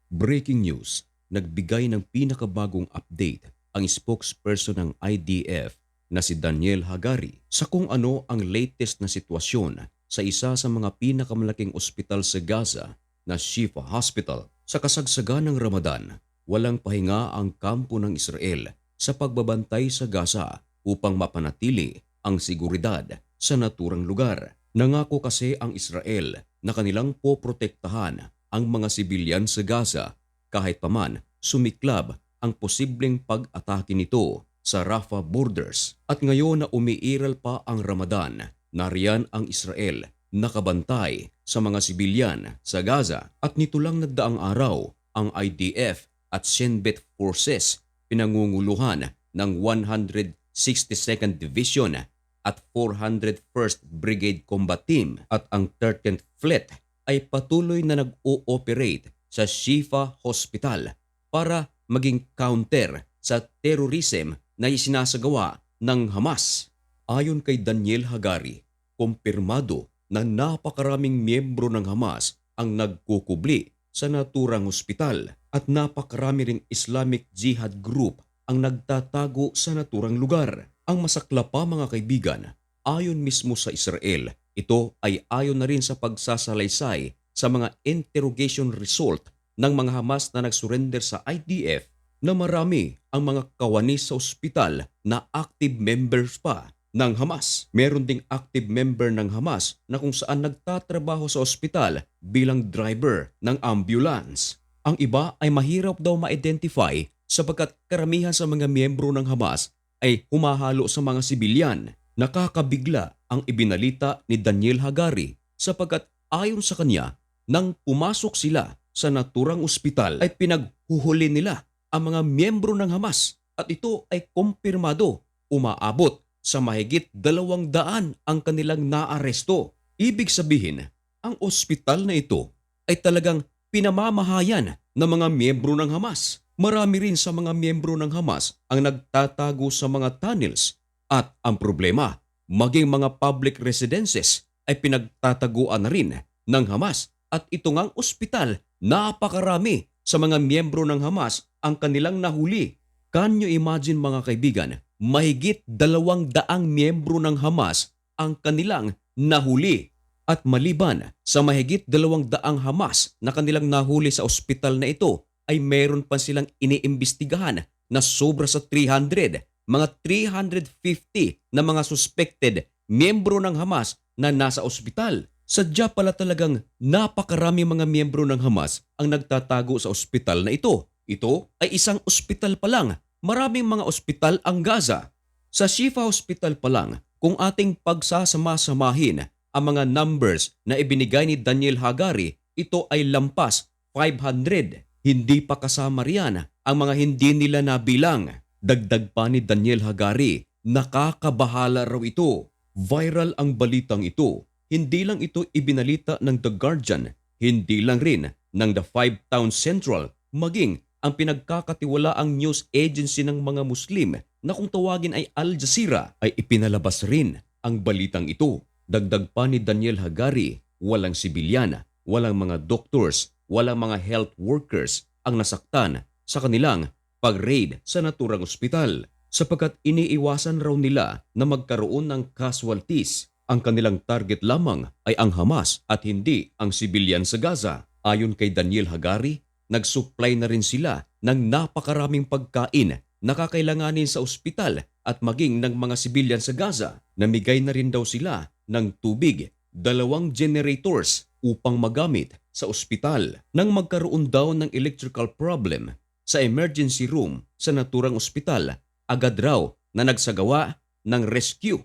Breaking news, nagbigay ng pinakabagong update ang spokesperson ng IDF na si Daniel Hagari sa kung ano ang latest na sitwasyon sa isa sa mga pinakamalaking ospital sa Gaza na Shifa Hospital. Sa kasagsagan ng Ramadan, walang pahinga ang kampo ng Israel sa pagbabantay sa Gaza upang mapanatili ang seguridad sa naturang lugar. Nangako kasi ang Israel na kanilang poprotektahan ang mga sibilyan sa Gaza kahit paman sumiklab ang posibleng pag-atake nito sa Rafah borders. At ngayon na umiiral pa ang Ramadan, nariyan ang Israel nakabantay sa mga sibilyan sa Gaza. At nito lang nagdaang araw, ang IDF at Shin Bet forces pinangunguluhan ng 162nd Division at 401st Brigade Combat Team at ang 13th Fleet ay patuloy na nag-ooperate sa Shifa Hospital para maging counter sa terrorism na isinasagawa ng Hamas. Ayon kay Daniel Hagari, kumpirmado na napakaraming miyembro ng Hamas ang nagkukubli sa naturang ospital at napakarami ring Islamic Jihad group ang nagtatago sa naturang lugar. Ang masakla pa mga kaibigan, ayon mismo sa Israel, ito ay ayon na rin sa pagsasalaysay sa mga interrogation result ng mga Hamas na nagsurrender sa IDF na marami ang mga kawani sa ospital na active members pa ng Hamas. Meron ding active member ng Hamas na kung saan nagtatrabaho sa ospital bilang driver ng ambulance. Ang iba ay mahirap daw ma-identify sapagkat karamihan sa mga miyembro ng Hamas ay humahalo sa mga sibilyan. Nakakabigla ang ibinalita ni Daniel Hagari sapagkat ayon sa kanya, nang pumasok sila sa naturang ospital ay pinaghuhuli nila ang mga miyembro ng Hamas at ito ay kumpirmado. Umaabot sa mahigit 200 ang kanilang naaresto. Ibig sabihin, ang ospital na ito ay talagang pinamamahayan ng mga miyembro ng Hamas. Marami rin sa mga miyembro ng Hamas ang nagtatago sa mga tunnels at ang problema, maging mga public residences ay pinagtataguan na rin ng Hamas at ito ngang ospital, napakarami sa mga miyembro ng Hamas ang kanilang nahuli. Can you imagine mga kaibigan, mahigit 200 miyembro ng Hamas ang kanilang nahuli. At maliban sa mahigit 200 Hamas na kanilang nahuli sa ospital na ito, ay meron pa silang iniimbestigahan na sobra sa 300, mga 350 na mga suspected miyembro ng Hamas na nasa ospital. Sadya pala talagang napakarami mga miyembro ng Hamas ang nagtatago sa ospital na ito. Ito ay isang ospital pa lang. Maraming mga ospital ang Gaza. Sa Shifa Hospital pa lang, kung ating pagsasama-samahin ang mga numbers na ibinigay ni Daniel Hagari, ito ay lampas 500. Hindi pa kasama riyan ang mga hindi nila nabilang. Dagdag pa ni Daniel Hagari, nakakabahala raw ito. Viral ang balitang ito. Hindi lang ito ibinalita ng The Guardian, hindi lang rin ng The Five Town Central, maging ang pinagkakatiwalaang news agency ng mga Muslim na kung tawagin ay Al Jazeera ay ipinalabas rin ang balitang ito. Dagdag pa ni Daniel Hagari, walang sibilyan, walang mga doctors, walang mga health workers ang nasaktan sa kanilang pag-raid sa naturang ospital sapagkat iniiwasan raw nila na magkaroon ng casualties. Ang kanilang target lamang ay ang Hamas at hindi ang sibilyan sa Gaza. Ayon kay Daniel Hagari, nagsupply na rin sila ng napakaraming pagkain na kakailanganin sa ospital at maging ng mga sibilyan sa Gaza. Namigay na rin daw sila ng tubig, 2 generators upang magamit sa ospital. Nang magkaroon daw ng electrical problem sa emergency room sa naturang ospital, agad raw na nagsagawa ng rescue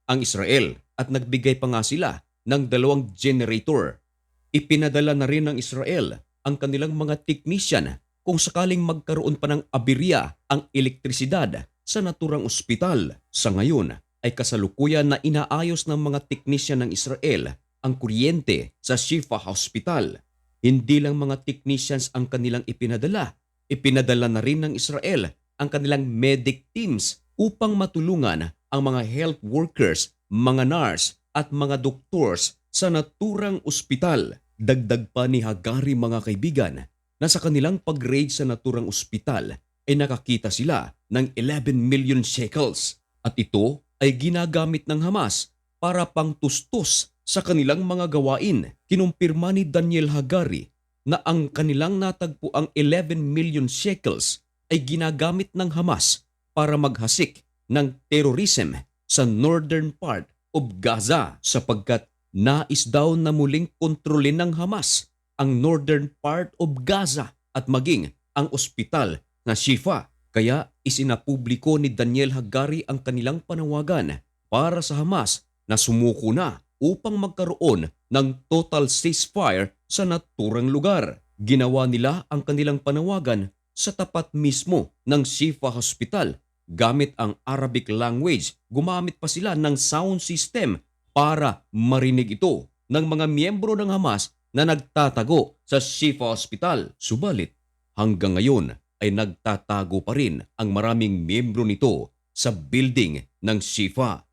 ang Israel at nagbigay pa nga sila ng 2 generator. Ipinadala na rin ng Israel ang kanilang mga technician kung sakaling magkaroon pa ng aberya ang elektrisidad sa naturang ospital. Sa ngayon ay kasalukuyan na inaayos ng mga technician ng Israel ang kuryente sa Shifa Hospital. Hindi lang mga technicians ang kanilang ipinadala. Ipinadala na rin ng Israel ang kanilang medic teams upang matulungan ang mga health workers, mga nurse at mga doktors sa naturang ospital. Dagdag pa ni Hagari mga kaibigan, na sa kanilang pag-raid sa naturang ospital ay nakakita sila ng 11 million shekels at ito ay ginagamit ng Hamas para pangtustos sa kanilang mga gawain. Kinumpirma ni Daniel Hagari na ang kanilang natagpuang 11 million shekels ay ginagamit ng Hamas para maghasik ng terrorism sa northern part of Gaza sapagkat nais daw na muling kontrolin ng Hamas ang northern part of Gaza at maging ang ospital na Shifa. Kaya isinapubliko ni Daniel Hagari ang kanilang panawagan para sa Hamas na sumuko na upang magkaroon ng total ceasefire sa naturang lugar. Ginawa nila ang kanilang panawagan sa tapat mismo ng Shifa Hospital gamit ang Arabic language. Gumamit pa sila ng sound system para marinig ito ng mga miyembro ng Hamas na nagtatago sa Shifa Hospital. Subalit, hanggang ngayon ay nagtatago pa rin ang maraming miyembro nito sa building ng Shifa.